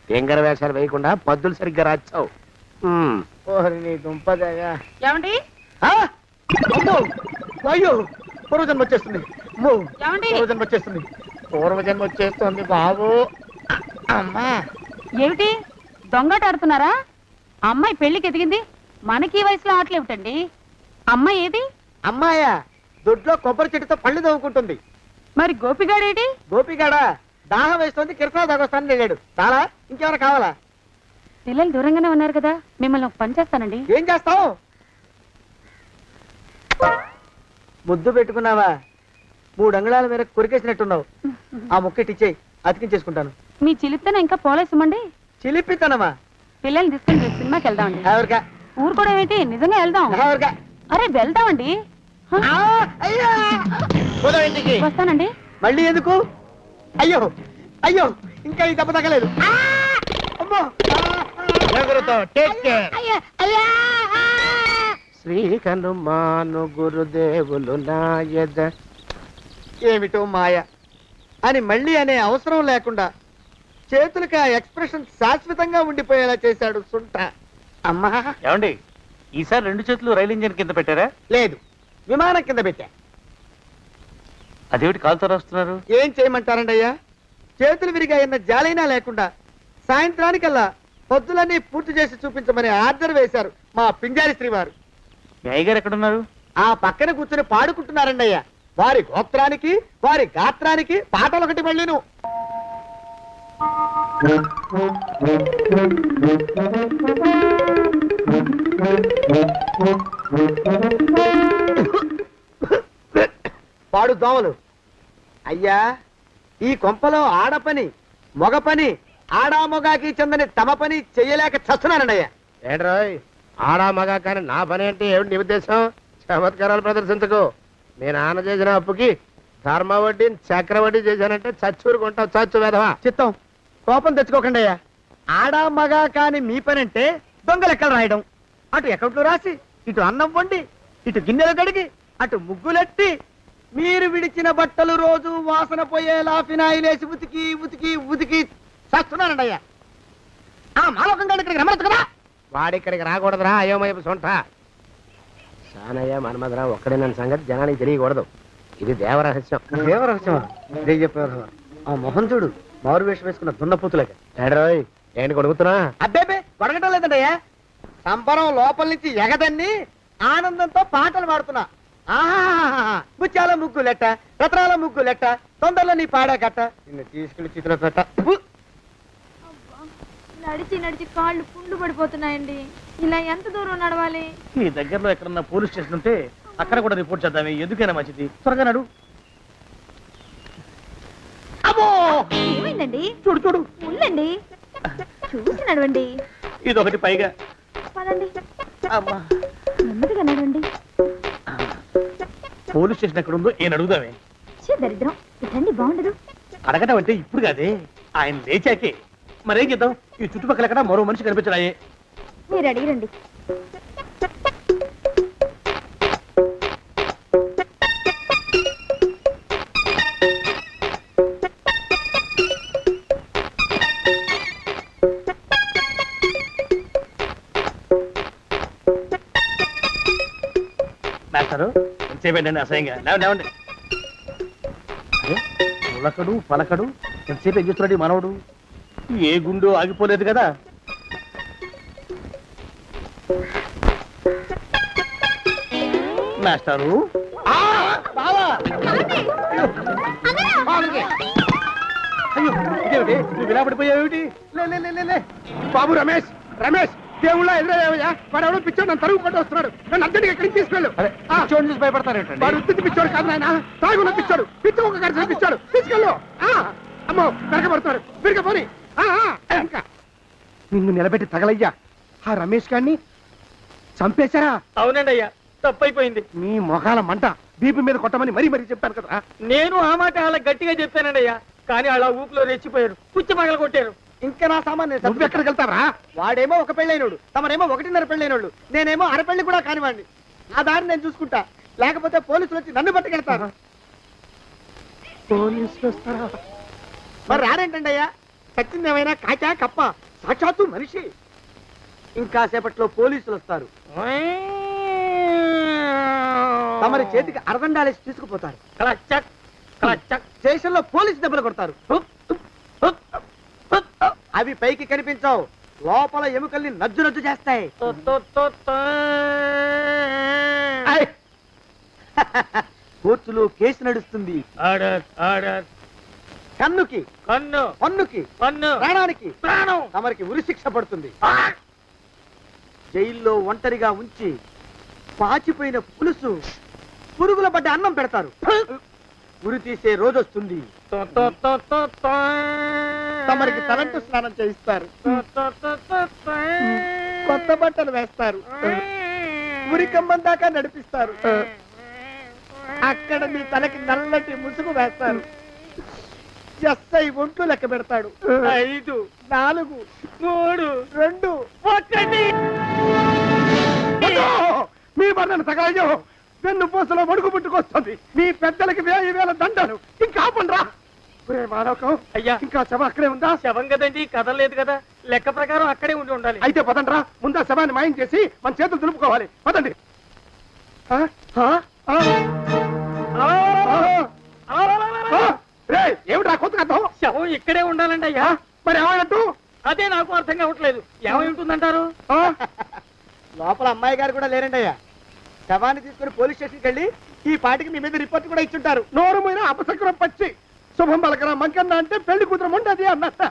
ఎంగర వేషాలు వేయకుండా పద్దులు సరిగ్గా రాచావు. ఓహరి నీ దుంపదగా. ఏమండి ఆ, అమ్మో, అయ్యో, పూర్వజన్మ వచ్చేస్తుంది. అమ్మో, ఏమండి? పూర్వజన్మ వచ్చేస్తుంది. పూర్వజన్మ వచ్చేస్తుంది బాబు. అమ్మా, ఏమిటి దొంగట ఆడుతున్నారా? అమ్మాయి పెళ్లికి ఎదిగింది, మనకి ఈ వయసులో ఆటలేమిటండి? అమ్మాయి ఏది? అమ్మాయా దొడ్లో కొబ్బరి చెట్టుతో పళ్ళు తవ్వుకుంటుంది. మరి గోపిగాడేటి? గోపిగాడ దాహం వేస్తుంది, కిరసా దాగొస్తానని వెళ్ళాడు. చాలా ఇంకేమైనా కావాలా? పిల్లలు దూరంగానే ఉన్నారు కదా, మిమ్మల్ని ఒక పని చేస్తానండి. ఏం చేస్తావు? ముద్దు పెట్టుకున్నావా? 3 అంగుళాల మేర కొరికేసినట్టున్నావు. ఆ ముక్కటిచ్చేయి, అతికించేసుకుంటాను. మీ చిలిపితేనే ఇంకా పోలేసమండి. చిలిపితనమా? పిల్లల్ని తీసుకుని రేపు సినిమాకి వెళ్దామండి. ఎవరికా? ఊరు కూడా ఏమిటి, నిజంగా వెళ్దాం. ఎవరికా? అరే వెళ్దామండి. హ, ఆ, అయ్యా! పోదాం ఇంటికి. వస్తానండి. మళ్ళీ ఎందుకు? అయ్యో అయ్యో, ఇంకా ఈ దెబ్బ తగ్గలేదు. ఆ! అమ్మో! శ్రీ హనుమాను గురుదేవులు నాయద. ఏమిటో మాయ అని మళ్ళీ అనే అవసరం లేకుండా చేతులకి ఆ ఎక్స్ప్రెషన్ శాశ్వతంగా ఉండిపోయేలా చేశాడు సుంట. అమ్మా, ఏమండి ఈసారి 2 చేతులు రైలు ఇంజిన్ కింద పెట్టారా? లేదు, విమానం కింద పెట్టా. అదేమిటి కాలుతో రాస్తున్నారు? ఏం చేయమంటారండి అయ్యా? చేతులు విరిగాయన్న జాలైనా లేకుండా సాయంత్రానికల్లా పొద్దులన్నీ పూర్తి చేసి చూపించమని ఆర్డర్ వేశారు మా పింజారి శ్రీవారు. మీ అయ్యగారు ఎక్కడున్నారు? ఆ పక్కన కూర్చొని పాడుకుంటున్నారండి అయ్యా. వారి గోత్రానికి వారి గాత్రానికి పాటలు ఒకటి మళ్ళీను. పాడు దోమలు. అయ్యా, ఈ కొంపలో ఆడపని మగ పని ఆడా మొగాకి చెందని తమ పని చెయ్యలేక చస్తున్నానండి అయ్యా. ఏడ్రోయ్, ఆడా మగా కానీ నా పని అంటే ఏమిటి నీ ఉద్దేశం? చమత్కారాలు ప్రదర్శించకు. మీ నాన్న చేసిన అప్పుకి ధర్మ వడ్డీని చక్రవడ్డీ చేశానంటే చచ్చూరుకుంటావు. చచ్చు వేధవా. చిత్తం, కోపం తెచ్చుకోకండి అయ్యా. ఆడా మగా కాని మీ పని అంటే దొంగ లెక్కలు రాయడం. అటు అకౌంట్లో రాసి, ఇటు అన్నం వండి, ఇటు గిన్నెలు కడిగి, అటు ముగ్గులెట్టి, మీరు విడిచిన బట్టలు రోజు వాసన పోయేలా ఫినాయిలేసి ఉతికి ఉతికి ఉతికి చేస్తున్నానండి అయ్యా. ఆ మాలోకం గారి ఇక్కడికి రమ్మనొచ్చు కదా. వాడిక్కడికి రాకూడదురా అయోమయపు సొంట. సానయ్య మన్మధరా ఒక్కడే నన్ను సంగతి జనానికి తెలియకూడదు. ఇది దేవరహస్యం. దేవరహస్యం చెప్పారు. ఆ మొహం చూడు, మారు వేషం వేసుకున్న దున్నపోతులకి. ఏడ్రోయ్, ఏంటి కొడుకుతున్నా? అబ్బేబే, కొడగటం లేదండయ్యా. సంబరం లోపల నుంచి ఎగదన్ని ఆనందంతో పాటలు పాడుతున్నా. ఆహా, ముత్యాల ముగ్గులెట్ట, రత్నాల ముగ్గులెట్ట, తొందరలో నీ పాడా కట్ట, నిన్ను తీసుకెళ్లి చిత్ర పెట్ట. నడిచి నడిచి కాళ్ళు పుండ్లు పడిపోతున్నాయండి. ఇలా ఎంత దూరం నడవాలి? ఈ దగ్గరలో ఎక్కడన్నా పోలీస్ స్టేషన్ ఉంటే అక్కడ కూడా రిపోర్ట్ చేద్దామే, ఎందుకైనా మంచిది. త్వరగా నడు. అమ్మో, ఏమైందండి? చూడు చూడు, ఉండండి, చూసి నడవండి. ఇదొకటి పైగా. పదండి, అమ్మా, నెమ్మదిగా నడవండి. పోలీస్ స్టేషన్ ఎక్కడ ఉందో ఏం అడుగుదామే. దరిద్రం, ఇటండి బాగుండదు. అడగటం అంటే ఇప్పుడు కాదే, ఆయన లేచాకే. మరేం చేద్దాం, ఈ చుట్టుపక్కల ఎక్కడ మరో మనిషి కనిపించడాయే. మీరు అడిగిరండి. మాస్టారు ఎంతసేపేంటండి అసహ్యంగా లేవండి అరే ఉలకడు పలకడు ఎంతసేపు ఏం చేస్తున్నాడు ఈ మనవడు ఏ గుండు ఆగిపోలేదు కదా మాస్టారు బావా అయ్యో ఇదేమిటి నువ్వు ఇలా పడిపోయావేమిటి లే. బాబు రమేష్ రమేష్ దేవుళ్ళ ఎదురయ్యా వాడు ఎవడో పిచ్చోడు నన్ను తరుగు పట్టి వస్తున్నాడు నన్ను అద్దెకి ఎక్కడికి తీసుకెళ్ళు చూడండి చూసి భయపడతారేంటండి వాడు ఉత్తి పిచ్చోడు కాదు నాయన తాగున్న పిచ్చాడు పిచ్చి ఒక గడిచిన పిచ్చాడు తీసుకెళ్ళు అమ్మో పెరగబడుతున్నాడు పెరిగపోని ఇంకా నిన్ను నిలబెట్టి తగలయ్యా ఆ రమేష్ గారిని చంపేశారా? అవునండి అయ్యా తప్పైపోయింది నీ మొఖాల మంట బీపీ మీద కొట్టమని మరీ మరీ చెప్పాను కదా. నేను ఆ మాట అలా గట్టిగా చెప్పానండి అయ్యా కానీ అలా ఊపిలో రెచ్చిపోయారు పుచ్చి పగల కొట్టారు ఇంకా నా సామాన్ నేను నువ్వు ఎక్కడికి వెళ్తావరా? వాడేమో ఒక పెళ్ళైనోడు తమరేమో 1.5 పెళ్ళైనోళ్ళు నేనేమో అరపెళ్ళి కూడా కానివ్వండి ఆ దారి నేను చూసుకుంటా లేకపోతే పోలీసులు వచ్చి నన్ను పట్టుకెళ్తారు. పోలీసులు వస్తారా? మరి రారేంటండి అయ్యా చచ్చింది ఏమైనా కాచా కప్ప సాక్షాత్తు మనిషి ఇంకా సేపట్లో పోలీసులు వస్తారు తమరి చేతికి అరదండాలేసి తీసుకుపోతారు స్టేషన్లో పోలీసు దెబ్బలు కొడతారు అవి పైకి కనిపించవు లోపల ఎముకల్ని నజ్జు నజ్జు చేస్తాయి కోర్టులో కేసు నడుస్తుంది కన్నుకి పన్నుకి ప్రాణానికి తమరికి ఉరిశిక్ష పడుతుంది జైల్లో ఒంటరిగా ఉంచి పాచిపోయిన పులుసు పురుగుల పడ్డ అన్నం పెడతారు ఉరి తీసే రోజు వస్తుంది తమరికి తలంటు స్నానం చేయిస్తారు కొత్త బట్టలు వేస్తారు ఉరికంబం దాకా నడిపిస్తారు అక్కడ మీ తలకి నల్లటి ముసుగు వేస్తారు ఎస్ఐ ఒంట్లు లెక్క పెడతాడు 5 4 3 2 1 మీ బండను తగలయ్యో వెన్ను పూసలో వడుగు పుట్టుకొస్తుంది మీ పెద్దలకి 1000 దండలు ఇంకా ఆపండ్రా. మానవకం అయ్యా ఇంకా శవ అక్కడే ఉందా? శవం కదండి కదలేదు కదా లెక్క ప్రకారం అక్కడే ఉండాలి అయితే పదండ్రా ముందా శవాన్ని మాయం చేసి మన చేతులు దులుపుకోవాలి పదండి. ఏమిట్రా కొత్త కథ? శవం ఇక్కడే ఉండాలండి అయ్యా మరి ఏమైనట్టు? అదే నాకు అర్థం కావట్లేదు ఏమై ఉంటుందంటారు లోపల అమ్మాయి గారు కూడా లేరండి అయ్యా శవాన్ని తీసుకుని పోలీస్ స్టేషన్కి వెళ్ళి ఈ పాటికి మీ మీద రిపోర్ట్ కూడా ఇచ్చుంటారు. నోరు మీద అపశకురం పచ్చి శుభం పలకరా మంకన్న అంటే పెళ్లి కూతురు ఉండదు అన్నట్ట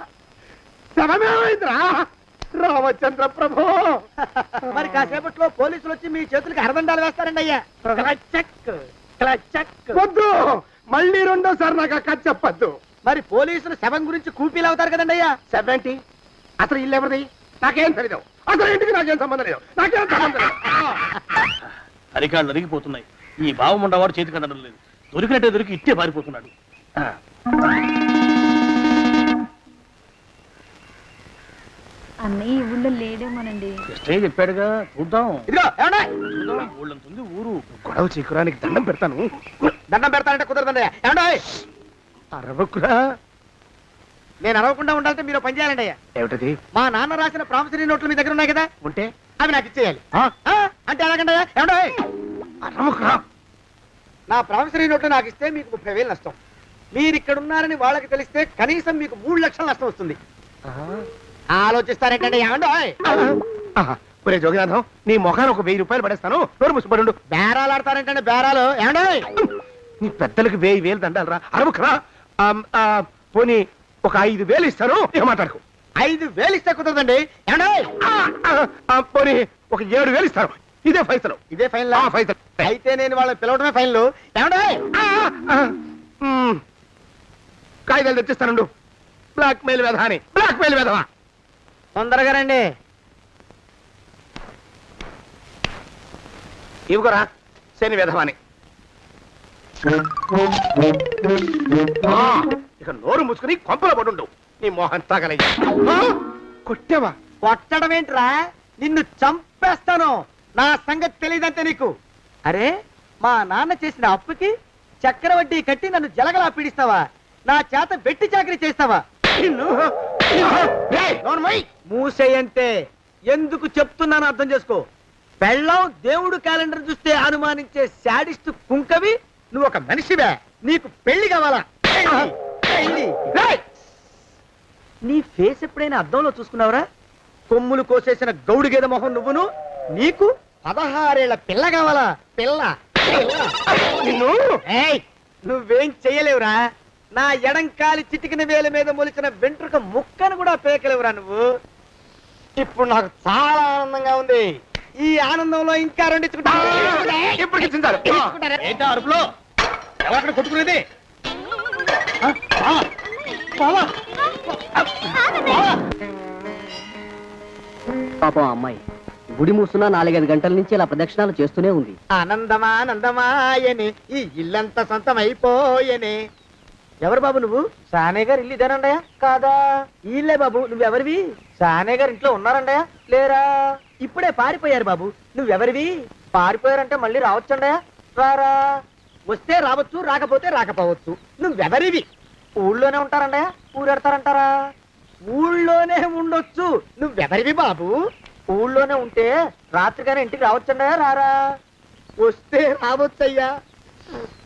శవమేమైందిరా రామచంద్ర ప్రభు. మరి కాసేపట్లో పోలీసులు వచ్చి మీ చేతులకి అరదండాలు వేస్తారండి అయ్యా. వద్దు మళ్ళీ రెండోసారి నాకు అక్క చెప్పద్దు. మరి పోలీసులు శవం గురించి కూపీలు అవుతారు కదండి అయ్యా. సెవెంటీ అసలు ఇల్లు ఎవరిది నాకేం తెలియదు. అసలు ఇంటికి నాకేం సంబంధం లేదు. నాకేం సంబంధం లేదు. అరికాళ్ళు అరిగిపోతున్నాయి ఈ బావముండవాడు చేతికి అందడం లేదు దొరికినట్టే దొరికి ఇట్టే పారిపోతున్నాడు. అన్నయ్య ఈ ఊళ్ళో లేడేమోనండి కృష్ణయ్య చెప్పాడుగా చూద్దాం. ఇదిగో ఏమండి ఊళ్ళంతుంది ఊరు గొడవ చీకురానికి దండం పెడతాను. దండం పెడతానంటే కుదరదండి ఏమండి అరవకురా. నేను అరవకుండా ఉండాలంటే మీరు పని చేయాలండి అయ్యా. ఏమిటది? మా నాన్న రాసిన ప్రామిసరీ నోట్లు మీ దగ్గర ఉన్నాయి కదా ఉంటే అవి నాకు ఇచ్చేయాలి. అంటే ఎలాగండి అయ్యా ఏమండి అరవకురా. నా ప్రామిసరీ నోట్లు నాకు ఇస్తే మీకు 30,000 నష్టం. మీరు ఇక్కడ ఉన్నారని వాళ్ళకి తెలిస్తే కనీసం మీకు 3 లక్షల నష్టం వస్తుంది. ఆలోచిస్తారేంటండి ఏమండి ఒరే జోగినాథం నీ మొఖాన్ని ఒక 1000 రూపాయలు పడేస్తాను. నోరు మూసిపడు. బేరాలు ఆడతారేంటండి బేరాలు ఏమండి నీ పెద్దలకి 1000 దండాలరా. అరవకురా. పోనీ ఒక 5,000 ఇస్తాను. ఏం మాట్లాడుకో. 5,000 ఇస్తే కుదరదండి ఏమండి పోనీ ఒక 7,000 ఇస్తాను. ఇదే ఫైసలు. ఇదే ఫైనల్ ఫైసలు. అయితే నేను వాళ్ళని పిలవడమే ఫైనల్ ఏమండి కాగితాలు తెచ్చిస్తాను. బ్లాక్ మెయిల్ వెధవా అని. బ్లాక్ మెయిల్ వెధవా. తొందరగా రండి. ఇవ్వరా శని వెధవాని. ఇక నోరు మూసుకుని కొంపలో పడుండు. నీ మోహన్ తాగలయ్యా. కొట్టావా? కొట్టడం ఏంట్రా నిన్ను చంపేస్తాను. నా సంగతి తెలియదంటే నీకు. అరే మా నాన్న చేసిన అప్పుకి చక్రవడ్డీ కట్టి నన్ను జలగలా పీడిస్తావా? నా చేత బెట్టి చాకరీ చేస్తావా? మూసేయంతే ఎందుకు చెప్తున్నాను అర్థం చేసుకో. పెళ్ళం దేవుడు క్యాలెండర్ చూస్తే అనుమానించే శాడిస్ట్ కుంకవి నువ్వు ఒక మనిషివే. నీకు పెళ్లి కావాలా? పెళ్లి. రేయ్! నీ ఫేస్ ఎప్పుడైనా అద్దంలో చూసుకున్నావురా? కొమ్ములు కోసేసిన గౌడు గేదె మొహం నువ్వును. నీకు 16 ఏళ్ల పిల్ల కావాలా? పిల్ల. నిన్ను నువ్వేం చెయ్యలేవురా. నా ఎడంకాలి చిటికిన వేల మీద మొలిచిన వెంట్రుక ముక్కను కూడా పేకలేవురా నువ్వు. ఇప్పుడు నాకు చాలా ఆనందంగా ఉంది. ఈ ఆనందంలో ఇంకా రెండించుకుంటా. ఏంటా అరుపులో? ఎవరక్కడ కొట్టుకునేది? పాపం అమ్మాయి గుడి మూసున్న 4-5 గంటల నుంచి ఇలా ప్రదక్షిణాలు చేస్తూనే ఉంది. ఆనందమానందమాయని ఈ ఇల్లంతా సొంతం అయిపోయని. ఎవరు బాబు నువ్వు? సానే గారు ఇల్లు ఇదేనండయా? కాదా? ఇల్లే బాబు. నువ్వెవరివి? సానే గారు ఇంట్లో ఉన్నారండయా? లేరా? ఇప్పుడే పారిపోయారు బాబు. నువ్వెవరివి? పారిపోయారంటే మళ్ళీ రావచ్చండయా? రారా? వస్తే రావచ్చు, రాకపోతే రాకపోవచ్చు. నువ్వెవరివి? ఊళ్ళోనే ఉంటారండయా? ఊరెడతారంటారా? ఊళ్ళోనే ఉండొచ్చు. నువ్వెవరివి బాబు? ఊళ్ళోనే ఉంటే రాత్రిగానే ఇంటికి రావచ్చండయా? రారా? వస్తే రావచ్చయ్యా.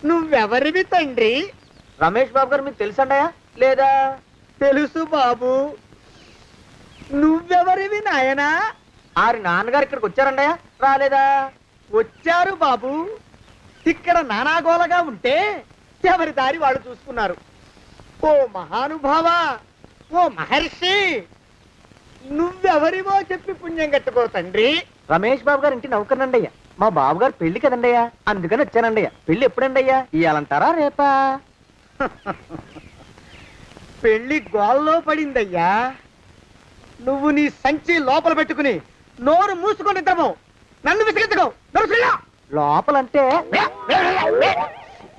నువ్వెవరివి తండ్రి? రమేష్ బాబు గారు మీకు తెలుసండయా? లేదా? తెలుసు బాబు. నువ్వెవరివి నాయనా? ఆరి నాన్నగారు ఇక్కడికి వచ్చారండయా? రాలేదా? వచ్చారు బాబు. ఇక్కడ నానాగోలగా ఉంటే ఎవరి దారి వాళ్ళు చూసుకున్నారు. ఓ మహానుభావ, ఓ మహర్షి, నువ్వెవరివో చెప్పి పుణ్యం కట్టుకో తండ్రి. రమేష్ బాబు గారు ఇంటి నౌకర్నండయ్యా. మా బాబు గారు పెళ్లి కదండయ్యా, అందుకని వచ్చానండయ్యా. పెళ్లి ఎప్పుడండయ్యా? ఇయ్యాలంటారా రేపా? పెళ్లి గోల్లో పడిందయ్యా. నువ్వు నీ సంచి లోపల పెట్టుకుని నోరు మూసుకొని నిద్రపో. నన్ను విసిగించుకో. లోపలంటే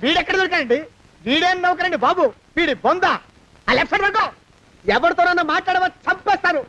వీడెక్కడ దొరికాడండి? వీడేం నౌకరండి బాబు? వీడి బొంద. ఆ లెఫ్ట్ సైడ్ పెట్టుకో. ఎవరితోనన్నా మాట్లాడవా చంపేస్తాను.